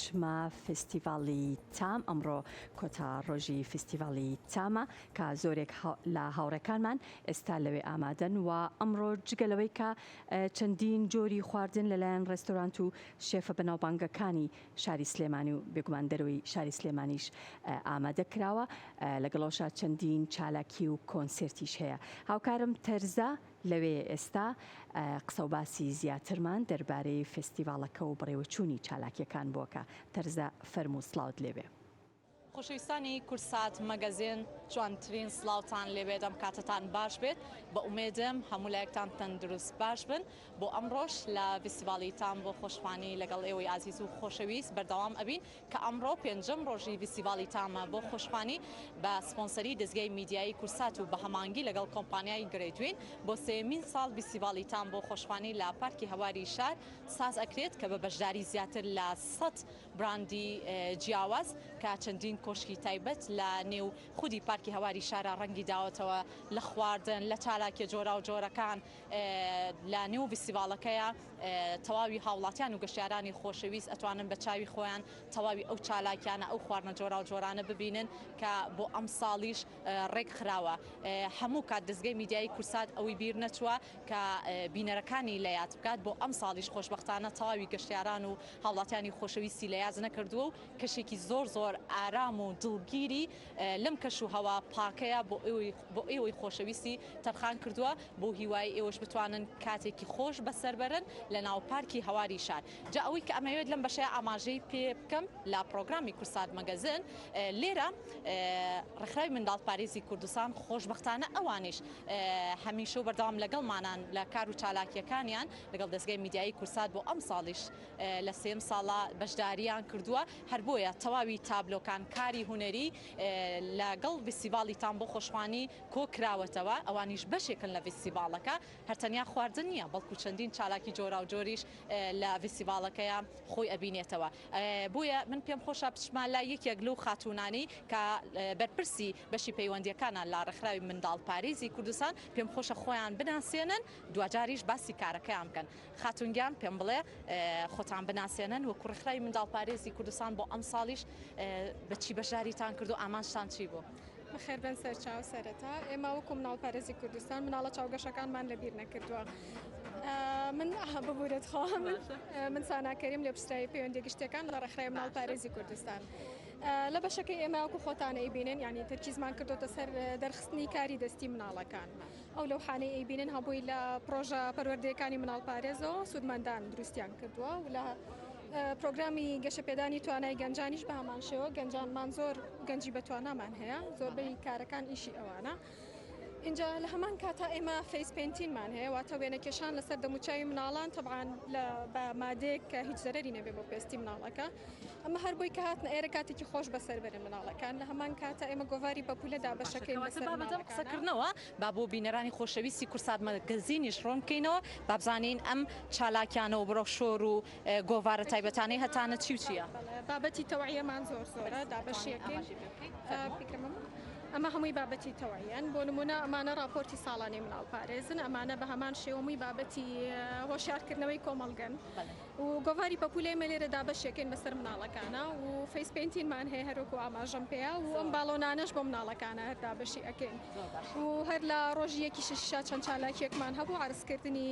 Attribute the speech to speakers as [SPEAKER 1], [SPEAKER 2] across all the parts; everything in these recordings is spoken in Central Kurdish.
[SPEAKER 1] چما فستیڤاڵی تام ئەمڕۆ کۆتا ڕۆژی فستیڤاڵی تامە کە زۆرێک لە هاوڕێکانمان ئێستا لەوێ ئامادەن و ئەمڕۆ جگەلەوەی کە چەندین جۆری خواردن لەلایەن ڕێستۆرانت و شێفە بەناوبانگەکانی شاری سلێمانی و بێگومان دەرەوەی شاری سلێمانیش ئامادە کراوە لەگەڵەوەشە چەندین چالاکی و کۆنسێرتیش هەیە. هاوکارم تەرزە لەوێ ئێستا قسە و باسی زیاترمان دەربارەی فستیڤاڵەکە و بڕێوەچوونی چالاکیەکان بۆکە. تەرزە فەرموو سڵاوت لێبێ.
[SPEAKER 2] خۆشەویستانی کورسات مەگەزین جوانترین سڵاوتان لێبێت ئەم کاتتان باش بێت بە ئومێدم هەموو لایەکتان تەندروست باش بن بۆ ئەمڕۆژ لە فستیڤاڵی تام بۆ خۆشخوانی لەگەڵ ئێوەی ئازیز و خۆشەویست بەردەوام ئەبین کە ئەمڕۆ پێنجەم ڕۆژی فستیڤاڵی تامە بۆ خۆشخوانی بە سپۆنسەری دەزگای میدیایی کورسات و بە هەمانگی لەگەڵ کۆمپانیای گرێدوین بۆ سێمین ساڵ فستیڤاڵی تام بۆ خۆشخوانی لە پارکی هەواری شار ساز ئەکرێت کە بە بەشداری زیاتر لە 100 براندی جیاواز کە چەندین کۆشکی تایبەت لە نێو خودی پارکی هەواری شارە ڕەنگی داوەتەوە لە خواردن لە چالاکیە جۆرا و جۆرەکان لە نێو فستیڤاڵەکەیە تەواوی هاوڵاتیان و گەشتیارانی خۆشەویست ئەتوانن بە چاوی خۆیان تەواوی ئەو چالاکیانە ئەو خواردنە جۆرا و جۆرانە ببینن کە بۆ ئەم ساڵیش ڕێک خراوە. هەموو کات دەزگای میدیایی کورسات ئەوەی بیر نەچووە کە بینەرەکانی لە یاد بکات بۆ ئەم ساڵیش خۆشبەختانە تەواوی گەشتیاران و هاوڵاتیانی خۆشەویستی لە یاز نەکردووە و کەشێکی زۆر ئارام و دڵگیری لەم کەش و هەوا پاکەیە بۆ ئێوەی خۆشەویستی تەرخان کردووە بۆ هیوای ئێوەش بتوانن کاتێکی خۆش بەسەربەرن لە ناو پارکی هەواری شار. جا ئەوەی کە ئەمەوێت لەم بەشەیە ئاماژەی پێ بکەم لە پرۆگرامی کورسات مەگەزین لێرە ڕێکخراوی منداڵپارێزی کوردستان خۆشبەختانە ئەوانیش هەمیشە و بەردەوام لەگەڵمانان لە کار و چالاکیەکانیان لەگەڵ دەزگای میدیایی کورسات بۆ ئەم ساڵیش لە سێم ساڵا بەشداریان کردووە هەر بۆیە تەواوی تابلۆکان کاری هونەری لەگەڵ فستیڤاڵی تام بۆ خۆشخوانی کۆ کراوەتەوە ئەوانیش بەشێکن لە فستیڤاڵەکە هەرتەنیا خواردن نییە بەڵکو چەندین چالاکی جۆرا و جۆریش لە فستیڤاڵەکەیە خۆی ئەبینێتەوە. بۆیە من پێم خۆشە بچمە لای یەکێک لەو خاتوونانی کە بەرپرسی بەشی پەیوەندیەکانە لە ڕێکخراوی منداڵپارێزی کوردستان پێم خۆشە خۆیان بناسێنن دوجاریش باسی کارەکەیان بکەن. خاتونگیان پێم بڵێ خۆتان بناسێنن وەکو ڕێکخراوی منداڵپارێزی کوردستان بۆ ئەم ساڵیش بەچی بەشداریتان کرد و ئامانجتان چی بوو؟
[SPEAKER 3] بەخێربن سەرچاو سەرەتا ئێمە وەکو منداڵپارێزی کوردستان مناڵە چاوگەشەکانمان لەبیر نەکردووە. من ببورێت خۆم من ساناکەریم لە پرسرایی پەیوەندی گشتەکان لە ڕێکخراوی منداڵپارێزی کوردستان. لە بەشەکەی ئێمە وەکو خۆتانە ئەیبینن یعنی تەرکیزمان کردوتە سەر دەرخستنی کاری دەستی مناڵەکان. ئەو لەوحانەی ئەیبینن هەبووی لە پرۆژە پەروەردەیەکانی مناڵپارێزەوە سوودمەندان دروستیان کردووە و لە پرۆگرامی گەشەپێدانی توانای گەنجانیش بە هەمان شێوە گەنجانمان زۆر گەنجی بەتوانامان هەیە زۆربەی کارەکان ئیشی ئەوانە. اینجا لە هەمان کاتا ئێمە فەیس پێینتینمان هەیە واتە وێنەکێشان لەسەر دەموچاوی مناڵان تەبعاً بە مادەیەک کە هیچ زەرەری نەبێ بۆ پێستی مناڵەکە ئەمە هەر بۆی کە هاتنە ئێرە کاتێکی خۆش بەسەربەرن مناڵەکان لە هەمان کاتا ئێمە گۆڤاری بەپولەدا بەشەکەی
[SPEAKER 2] قسەکردنەوە با بۆ بینەرانی خۆشەویستی کورسات مەگەزینیش ڕۆن بکەینەوە با بزانین ئەم چالاکیانەوە بڕۆشۆر و گۆڤارە تایبەتانەی هەتانە چی و چییە؟
[SPEAKER 3] بابەتی تەوعیەمان زۆرە دابەشیەکەین ئەمە هەمووی بابەتی تەوعیان بۆ نمونە ئەمانە راپۆرتی ساڵانەی مناڵپارێزن ئەمانە بە هەمان شێوەمووی بابەتی هۆشیارکردنەوەی کۆمەڵگەن و گۆڤاری پەپولەی مەلێرە دابەشێکین بەسەر مناڵەکانە و فەیس پێینتینمان هەیە هەروەکو ئاماژەم پێەیە و ئەم باڵۆنانەش بۆ مناڵەکانە هەر دابەشی ئەکەین و هەر لە ڕۆژی یەکی شەشا چەند چالاکیەکمان هەبوو عرضکردنی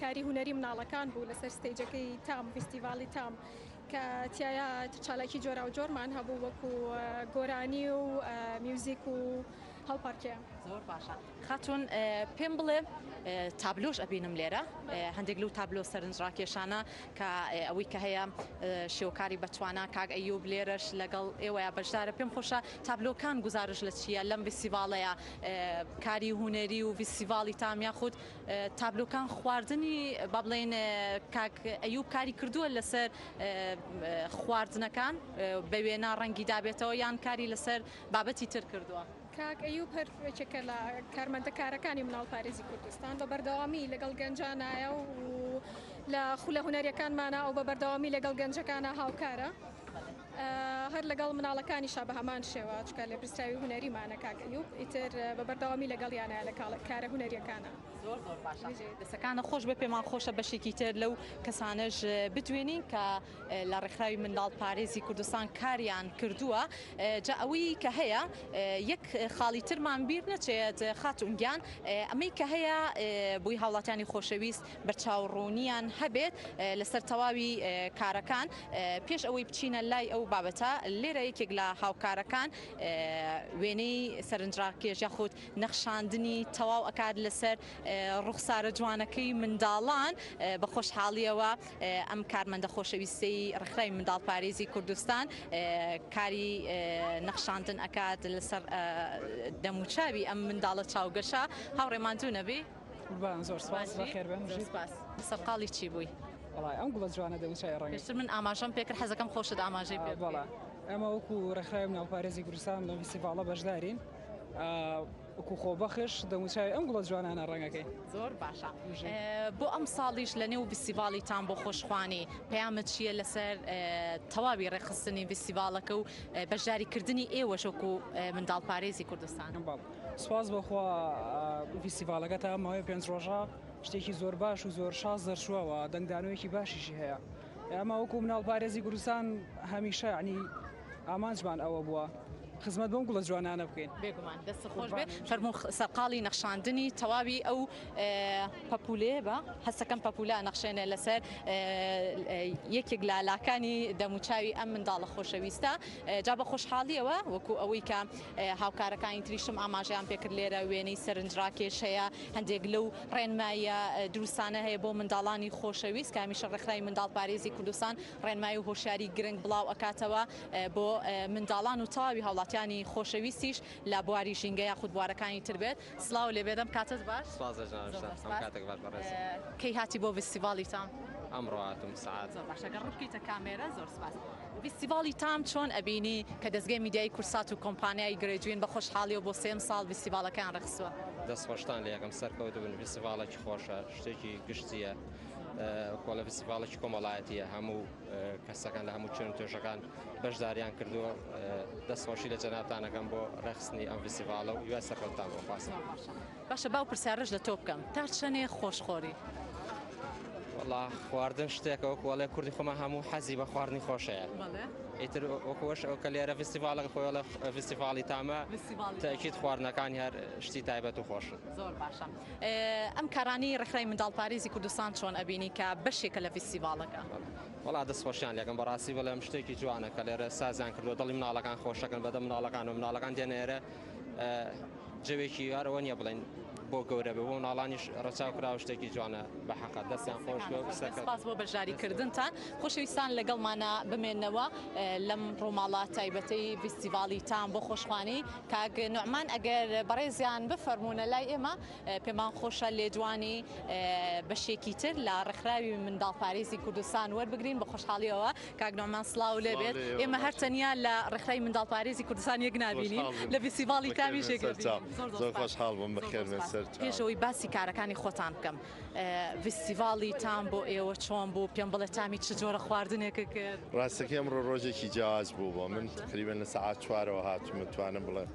[SPEAKER 3] کاری هونەری مناڵەکان بوو لەسەر ستەیجەکەی تام فستیڤاڵی تام کە تایە چالاکی جۆرا و جۆرمان هەبوو وەکو گۆرانی و میوزیک و هەڵپارکێ.
[SPEAKER 2] زۆر باشە. خاتون پێم بڵێ تابلۆش ئەبینم لێرە هەندێک لەو تابلۆ سەرنجڕاکێشانە کە ئەوەی کە هەیە شێوکاری بەتوانە کاک ئەیوب لێرەش لەگەڵ ئێوەیە بەشدارە پێم خۆشە تابلۆکان گزارش لە چییە لەم فستیڤاڵەیە کاری هونەری و فستیڤاڵی تام یاخود تابلۆکان خواردنی با بڵێن کاک ئەیوب کاری کردووە لەسەر خواردنەکان بە وێنە ڕەنگی دابێتەوە یان کاری لەسەر بابەتی تر کردووە؟
[SPEAKER 3] کاک ئەیوب هەرێکێکە لە کارمەندەکارەکانی مناڵپارێزی کوردستان بە بەردەوامی لەگەڵ گەنجانایە و لە خولە هونەریەکانمانە ئەو بە بەردەوامی لەگەڵ گەنجەکانە هاوکارە هەر لەگەڵ مناڵەکانیشا بە هەمان شێوە چکە لە پرسراوی هونەریمانە کاکەیوب ئیتر بە بەردەوامی لەگەڵیانە لە کارە هونەریەکانە.
[SPEAKER 2] زۆر زۆر باشە دەسەکانە خۆش بە پێمان خۆشە بەشێکی تر لەو کەسانەش بتوێنین کە لە ڕێکخراوی منداڵ پارێزی کوردستان کاریان کردووە. جا ئەوەی کە هەیە یەک خاڵی ترمان بیر نەچێت خاتونگیان ئەمەی کە هەیە بووی هاوڵاتیانی خۆشەویست بەرچاوڕوونیان هەبێت لەسەر تەواوی کارەکان پێش ئەوەی بچینە لای ئەو بابەتە لێرە یەکێک لە هاوکارەکان وێنەی سەرنجڕاکێش یاخود نەخشاندنی تەواو ئەکات لەسەر ڕوخسارە جوانەکەی منداڵان بە خۆشحاڵیەوە ئەم کارمەندە خۆشەویستەی ڕێکخراوی منداڵ پارێزی کوردستان کاری نەخشاندن ئەکات لەسەر دەموچاوی ئەم منداڵە چاوگەشە. هاوڕێمان دوو نەبی؟
[SPEAKER 4] زۆر سپاس بەخێر بن.
[SPEAKER 2] سەرقاڵی چی بووی؟
[SPEAKER 4] وڵای ئەم گوڵە جوانە دەموچای ڕەنگە.
[SPEAKER 2] پێشتر من ئاماژەم پێکرد حەزەکەم خۆشت ئاماژەی پێ
[SPEAKER 4] بەڵێ ئەمە وەکو ڕێکخراوی منداڵ پارێزی کوردستان لەم فیستیڤاڵە بەشدارین وەکو خۆبەخش دەموچاوی ئەم گوڵە جوانانە ڕەنگەکەی.
[SPEAKER 2] زۆر باشە بۆ ئەم ساڵیش لە نێو فیستیڤاڵیتان بۆ خۆشخوانی پەیامت چییە لەسەر تەواوی ڕێخستنی فیستیڤاڵەکە و بەشداریکردنی ئێوەش وەکو منداڵ پارێزی کوردستان؟
[SPEAKER 4] سپاس بەخوا فیستیڤاڵەکە تا ماوەی 5 ڕۆژە شتێکی زۆر باش و زۆر شاز دەرچووەوە دەنگدانەوەیەکی باشیشی هەیە. ئەمە وەکو منداڵ پارێزی کوردستان هەمیشە عنی ئامانجمان ئەوە بووە خزمەت بۆم گوڵە جوانانە بکەین.
[SPEAKER 2] بێگومان دەست خۆش بێ فەرموو سەرقاڵی نەخشاندنی تەواوی ئەو پەپولێ بە هەستەکەم پەپولە نەخشێنێ لەسەر یەکێک لە لاکانی دەموچاوی ئەم منداڵە خۆشەویستە. جا بە خۆشحاڵیەوە وەکو ئەوەی کە هاوکارەکانی تریشم ئاماژیان پێکرد لێرە وێنەی سەرنجڕاکێش هەیە هەندێک لەو ڕێنمایە دروستانە هەیە بۆ منداڵانی خۆشەویست کە هەمیشە ڕێکخراوی منداڵ پارێزی کوردستان ڕێنمایی و هۆشیاری گرنگ بڵاو ئەکاتەوە بۆ منداڵان و تەواوی هاوڵاتیانی خۆشەویستیش لە بواری ژینگە یاخود بوارەکانی تر بێت. سڵاو لێ بێدەم کاتت باش؟ کەی هاتی بۆ فیستیڤاڵی تام؟
[SPEAKER 5] ئەمڕۆ هاتم سعات.
[SPEAKER 2] زۆر باشە گەڕ بکەیتە کامێرە. زۆر سپاس. فیستیڤاڵی تام چۆن ئەبینی کە دەستگای میدیای کورسات و کۆمپانیای گرێجوین بە خۆشحاڵیەوە بۆ 3 ساڵ فیستیڤاڵەکان ڕەخسووە؟
[SPEAKER 5] دەستخۆشتان لە یەکەم سەرکەوت بن فیستیڤاڵێکی خۆشە شتێکی گشتیە کۆلە فیستیڤاڵێکی کۆمەڵایەتیە هەموو کەسەکان لە هەموو چێن توێژەکان بەشداریان کردووە دەستخۆشی لە جەنابتانەکەم بۆ ڕێخستنی ئەم فیستیڤاڵە و یوای سەرکەوتان بۆ خواستم.
[SPEAKER 2] باشە باو پرسیارەش لە تۆ بکەم تا چەنێ خۆشخۆری؟
[SPEAKER 5] وەڵا خواردن شتێکە وەکوڵێ کوردی خۆمە هەموو حەزی بە خواردنی خۆشەیە. ئیتر وەکوەش ئەو کە لێرە فیستیڤاڵەکە خۆی لە فیستیڤاڵی تامە تاکید خواردنەکانی هەر شتی تایبەت و خۆشن.
[SPEAKER 2] زۆر باشە. ئەم کارانی ڕێکخراوی منداڵ پارێزی کوردستان چۆن ئەبینی کە بەشێکە لە فیستیڤاڵەکە؟
[SPEAKER 5] وەڵا دەستخۆشیان لەگەم بەڕاستی بەڵێم شتێکی جوانە کە لێرە سازیان کردووە دڵی مناڵەکان خۆشەکەن بەدە مناڵەکان و مناڵەکان دێنێرە جەوێکی هەرەوە نییە بڵێن بۆ گەورە بێ بۆ مناڵانیش ڕەچاو کراوە شتێکی جوانە بە حەقەت دەستیان خۆش
[SPEAKER 2] سپاس بۆ بەشداریکردنتان. خۆشەویستان لەگەڵمانە بمێنەوە لەم ڕۆماڵە تایبەتەی فیستیڤاڵی تام بۆ خۆشخوانی کاک نوعمان ئەگەر بەڕێزیان بفەرمونە لای ئێمە پێمان خۆشە لێدوانی بەشێکی تر لە ڕێکخراوی منداڵ پارێزی کوردستان وەربگرین بە خۆشحاڵیەوە. کاک نوعمان سڵاو لێبێت. ئێمە هەر تەنیا لە ڕێکخراوی منداڵ پارێزی کوردستان یەک نابینین لە فیستیڤاڵی تامیش
[SPEAKER 6] زۆر خۆشحاڵ بووم بەخێر
[SPEAKER 2] پێشەوەی باسی کارەکانی خۆتان بکەم. فیستیڤاڵی تام بۆ ئێوە چۆن بوو پێم بڵێ تامی چ جۆرە خواردنێکە کرد؟
[SPEAKER 6] ڕاستەکەی ئەمڕۆ ڕۆژێکی جیاواز بوو بۆ من تقریبەن لە سەعات 4ەوە هاتووم توانم بڵێ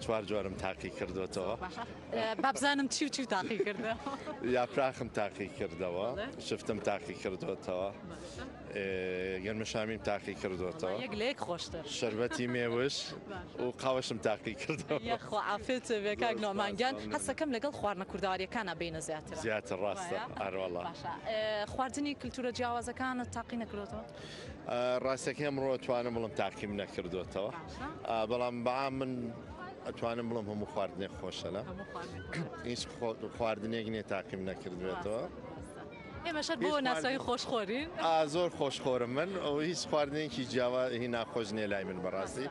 [SPEAKER 6] 4 جۆرم تاقی کردوێتەوە.
[SPEAKER 2] بابزانم چی و چی تاقی کردە؟
[SPEAKER 6] یاپراخم تاقی کردەوە شفتم تاقی کردوێتەوە گەرمەشامیم تاقی کردوێتەوە
[SPEAKER 2] یەک لێک خۆشتر
[SPEAKER 6] شەربەتی مێوش و قاوەشم تاقی کردەوە.
[SPEAKER 2] یەخوا عافێت بێ کاک نۆمانگیان هەستەکەم لەگەڵ خواردنە کورداوەریەکانە بینە زیاتر
[SPEAKER 6] زیاتر ڕاستە ئەروەڵا.
[SPEAKER 2] خواردنی کلتورە جیاوازەکانت تاقی نەکردوێتەوە؟
[SPEAKER 6] ڕاستەکەی ئەمڕۆ توانم بڵم تاقیم نەکردوێتەوە بەڵام بەعام من ئەتوانم بڵم هەموو خواردنێک خۆشە لە هیچ خواردنێک نییە تاقیم نەکردوێتەوە.
[SPEAKER 2] ئێمەشەر بۆ ناسایی خۆشخۆرین؟
[SPEAKER 6] زۆر خۆشخۆرم من ئەو هیچ خواردنێکی جیاوا هی ناخۆش نییە لای من بەڕاستی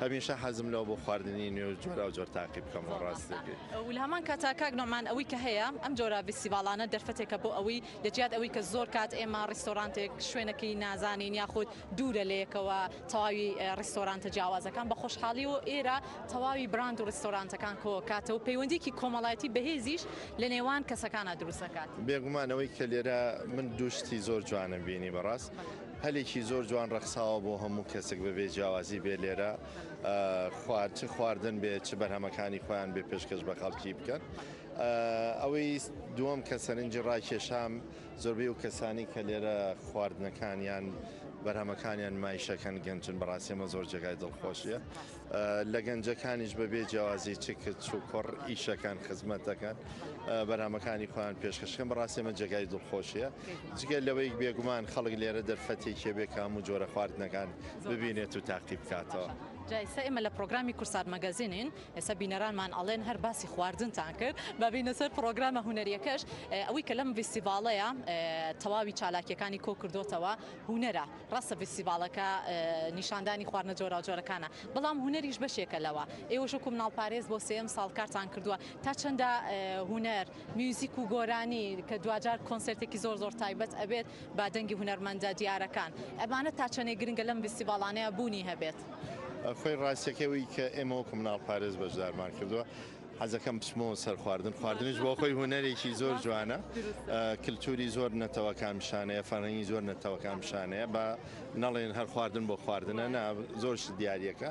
[SPEAKER 6] هەمیشە حەزم لەوە بۆ خواردنی نوێ جۆرا و جۆر تاقی بکەم ڕاستێکی.
[SPEAKER 2] و لە هەمان کاتا کاک نۆمان ئەوەی کە هەیە ئەم جۆرە فیستیڤاڵانە دەرفەتێکە بۆ ئەوەی لەجیات ئەوەی کە زۆر کات ئێمە ڕێستۆرانتێک شوێنەکەی نازانین یاخود دوورە لەیەکەوە تەواوی ڕێستۆرانتە جیاوازەکان بە خۆشحاڵی و ئێرە تەواوی براند و ڕێستۆرانتەکان کۆکاتەوە و پەیوەندێکی کۆمەڵایەتی بەهێزیش لە نێوان کەسەکانە دروستەکات.
[SPEAKER 6] بێگومانەوەی کە لێرە من دووشتی زۆر جوانم بینی بەڕاست هەلێکی زۆر جوان ڕەخساوە بۆ هەموو کەسێک بەبێ جیاوازی بێ لێرە چ خواردن بێ چ بەرهەمەکانی خۆیان بێ پێشکەش بە خەڵکی بکەن. ئەوەی دووەم کە سەرنجی ڕاکێشام زۆربەی و کەسانی کە لێرە خواردنەکانیان بەرهەمەکانیان مایشەکەن گەنجن بەڕاستیمە زۆر جێگای دڵخۆشیە. لە گەنجەکانیش بەبێ جیاوازی چکت و کوڕ ئیشەکان خزمەتەکان بەرهەمەکانی خۆیان پێشکەشکەن بەڕاستیمە جێگای دڵخۆشیە. جگەل لەوەی بێگومان خەڵک لێرە دەرفەتێکی بێ کام و جۆرە خواردنەکان ببینێت و تاقیب بکاتەوە.
[SPEAKER 2] جایسە ئێمە لە پرۆگرامی کورسات مەگەزینین ئێستا بینەرانمان ئەڵێن هەر باسی خواردنتان کرد بابینە سەر پرۆگرامە هونەریەکەش ئەوەی کە لەم فیستیڤاڵەیە تەواوی چالاکیەکانی کۆ کردوتەوە هونەرە ڕاستە فیستیڤاڵەکە نیشاندانی خواردنە جۆرا جۆرەکانە بەڵام هونەریش بەشێکە لەوە ئێوەش وەکو مناڵپارێز بۆ سێم ساڵ کارتان کردووە تا چەندە هونەر میوزیک و گۆرانی کە دوجار کۆنسرتێکی زۆر زۆر تایبەت ئەبێت با دەنگی هونەرمەندە دیارەکان ئەمانە تا چەندێک گرنگە لەم فیستیڤاڵانەیە بوونی هەبێت.
[SPEAKER 6] خۆی ڕاستیەکەوەی کە ئێمە وەکو مناڵ پارێز بەشدارمان کردووە حەزەکەم بچمەوە سەر خواردن خواردنش بۆ خۆی هونەرێکی زۆر جوانە کللتوری زۆر نەتەوەکان شانەیە فەرهەنگی زۆر نەتەوەکان شانەیە بە نەڵێن هەر خواردن بۆ خواردنە زۆرش دیارریەکە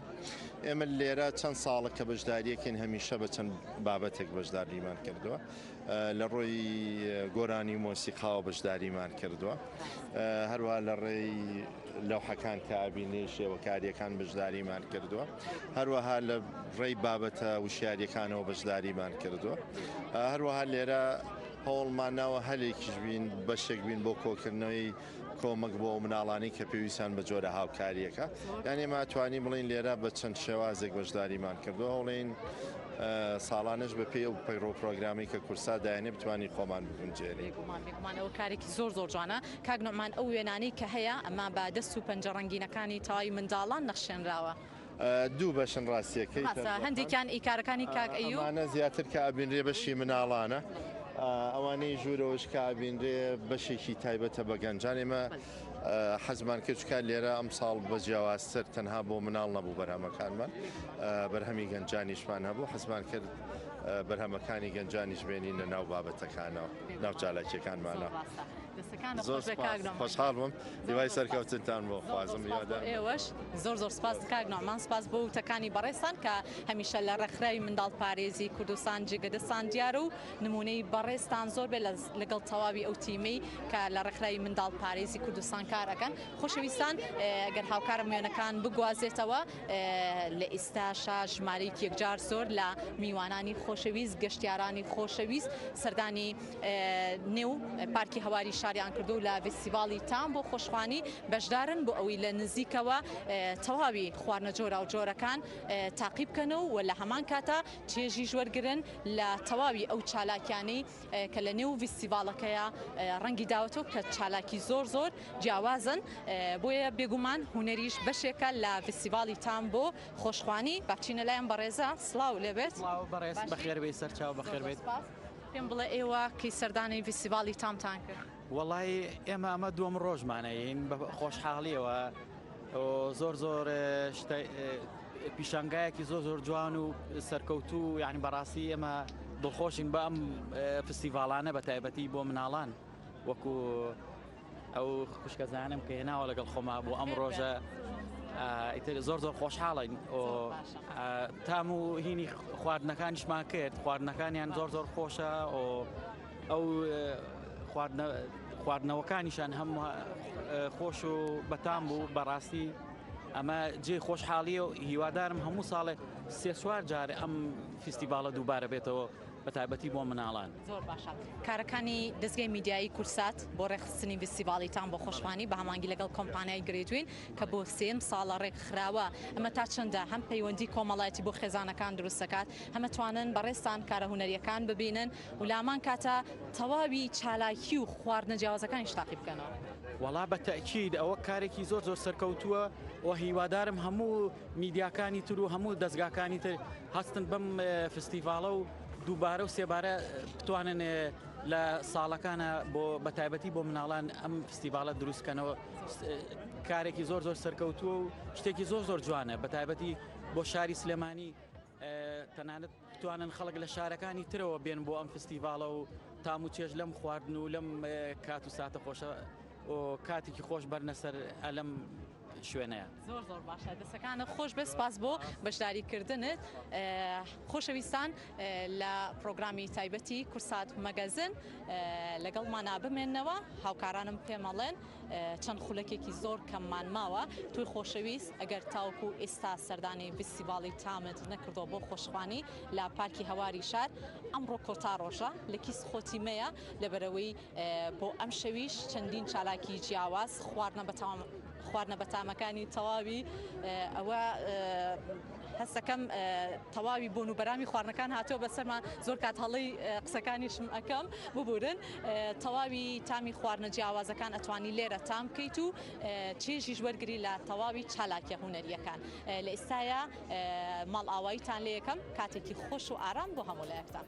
[SPEAKER 6] ئێمە لێرە چەند ساڵە کە بەشداریەکەین هەمیشە بە چەند بابەتێک بەشداریمان کردووە لە ڕۆی گۆرانی مۆسیقاوە بەشداریمان کردووە هەروە لە ڕێی لەوحەکان کابینێ شێوەکاریەکان بەشداریمان کردووە هەروەها لە ڕێی بابەتە وشیاریەکانەوە بەشداریمان کردووە هەروەها لێرە هەوڵمان ناوە هەلێکیش بین بەشێک بین بۆ کۆکردنەوەی کۆمەک بۆ مناڵانی کە پێویستیان بە جۆرە هاوکاریەکە یعنی ماتوانی بڵین لێرە بە چەند شێوازێک بەشداریمان کردووە هەوڵین ساڵانش بە پێ و پەیڕۆ پرۆگرامی کە کورسا دایانێ بتوانین خۆمان بگونجێنین.
[SPEAKER 2] بێگومانەوە کارێکی زۆر زۆر جوانە کاک نوعمان ئەو وێنانەی کە هەیە ئەمە بە دەست و پەنجە ڕەنگینەکانی تەواوی منداڵان نەخشێنراوە.
[SPEAKER 6] دوو بەشن ڕاستیەکەی
[SPEAKER 2] هەندێکیان ئیکارەکانی کاک ئەیوب
[SPEAKER 6] ئەمانە زیاتر کە ئابینرێ بەشی مناڵانە ئەوانەی ژوورەوەش کە ئابینرێ بەشێکی تایبەتە بە گەنجان ئێمە حەزمان کردکار لێرە ئەم ساڵ بە جیاوازتر تەنها بۆ مناڵ نەبوو بەرهەمەکانمان بەرهەمی گەنجانیشمان هەبوو حەزمان کرد بەرهەمەکانی گەنجانیش بێنین لە ناو بابەتەکانەوە ناو چالاکیەکانمانە. خۆشحاڵ بووم دیوای سەرکەوتنتان بۆ خوازم
[SPEAKER 2] ئێوەش زۆر زۆر سپاس کاک نوعمان سپاس بۆ وتەکانی بەڕێستان کە هەمیشە لە ڕێکخراوی منداڵ پارێزی کوردستان جێگەدەستان دیارە و نمونەی بەڕێستان زۆر بێ لەگەڵ تەواوی ئەو تیمەی کە لە ڕێکخراوی منداڵ پارێزی کوردستان کارەکەن خۆشەویستان ئەگەر هاوکارە میوانەکان بگوازێتەوە لە ئێستاشا ژمارەیەکی یەکجار زۆر لە میوانانی خۆشەویست گەشتیارانی خۆشەویست سەردانی نێو پارکی هەواری شاریان کردو و لە فستیڤاڵی تام بۆ خۆشخوانی بەشدارن بۆ ئەوەی لە نزیکەوە تەواوی خواردنە جۆرا و جۆرەکان تاقیب بکەنەوە و لە هەمان کاتە چێژی ژوەرگرن لە تەواوی ئەو چالاکیانەی کە لە نێو فستیڤاڵەکەیە ڕەنگی داوەتەوە کە چالاکی زۆر زۆر جیاوازن بۆیە بێگومان هونەریش بەشێکە لە فستیڤاڵی تام بۆ خۆشخوانی باچینە لایەن بەڕێزە سڵاو لێبێت
[SPEAKER 7] بەخێربێت سەرچاو بەخێربێت
[SPEAKER 2] پێم بڵێ ئێوە کەی سەردانی فستیڤاڵی تامتان کرد.
[SPEAKER 7] وڵی ئێمە ئەمە دووەم ڕۆژمانەیەین بە خۆشحاڵیەوە زۆر زۆر پیشانگایەکی زۆر زۆر جوان و سەرکەوتو یعنی بەڕاستی ئێمە دڵخۆشین بە ئەم فستیڤاڵانە بە تایبەتی بۆ مناڵان وەکو ئەو خوشکەزانم کە هێناوە لەگەڵ خۆما بۆ ئەم ڕۆژە زۆر زۆر خۆشحاڵین تام و هینی خواردنەکانیشمان کرد خواردنەکانیان زۆر زۆر خۆشە ئەو خواردنەوەکانیشان هەموو خۆش و بەتام بوو بەڕاستی ئەمە جێ خۆشحاڵیە و هیوادارم هەموو ساڵێ سێ چوار جارێ ئەم فستیڤاڵە دووبارە بێتەوە بە تایبەتی بۆ مناڵان.
[SPEAKER 2] زۆر باشە کارەکانی دەستگای میدیایی کورسات بۆ ڕێخستنی فستیڤاڵی تام بۆ خۆشخوانی بە هەمانگی لەگەڵ کۆمپانیای گرێدوین کە بۆ سێم ساڵە ڕێکخراوە ئەمە تا چەندە هەم پەیوەندی کۆمەڵایەتی بۆ خێزانەکان دروست دەکات هەمە توانن بەڕێستان کارە هونەریەکان ببینن و لامان کاتە تەواوی چالاکی و خواردنە جیاوازەکانیش تاقیب بکەنەوە.
[SPEAKER 7] وڵا بە تەکید ئەوە کارێکی زۆر زۆر سەرکەوتووە و هیوادارم هەموو میدیاکانی تر و هەموو دەستگاکانی تر هەستن بەم فستیڤاڵە و دووبارە و سێبارە بتوانن لە ساڵەکانە بۆ بەتایبەتی بۆ مناڵان ئەم فستیڤاڵە دروستکەنەوە کارێکی زۆر زۆر سەرکەوتووە و شتێکی زۆر زۆر جوانە بەتایبەتی بۆ شاری سلێمانی تەنانەت بتوانن خەڵک لە شارەکانی ترەوە بێن بۆ ئەم فستیڤاڵە و تام و چێژ لەم خواردن و لەم کات و ساتە خۆشە و کاتێکی خۆش بەرنەسەر ئەلەم شوێنەیە.
[SPEAKER 2] زۆر زۆر باشە دەستەکانە خۆش بێ سپاس بۆ بەشداریکردنت خۆشەویستان لە پرۆگرامی تایبەتی کورسات مەگەزن لەگەڵمانە بمێننەوە هاوکارانم پێمەڵێن چەند خولەکێکی زۆر کەممان ماوە توی خۆشەویست ئەگەر تاوکو ئێستا سەردانی فستیڤاڵی تامت نەکردەوە بۆ خۆشخوانی لە پارکی هەواری شار ئەمڕۆ کۆتا ڕۆژە لە کیس خۆتیمەیە لەبەرەوەی بۆ ئەم شەویش چەندین چالاکی جیاواز خواردنە بەتامەکانی تەواوی ئەوە هەستەکەم تەواوی بۆن و بەرامی خواردنەکان هاتووە بەسەرمان زۆر کات هەڵی قسەکانیشم ئەەکەم ببورن تەواوی تامی خواردنە جیاوازەکان ئەتوانی لێرە تام بکەیت و چێژیش وەرگری لە تەواوی چالاکیە هوەریەکان لە ئێستاە ماڵ ئاواییتان لە یەکەم کاتێکی خۆش و ئارام بۆ هەموو لایەکتان.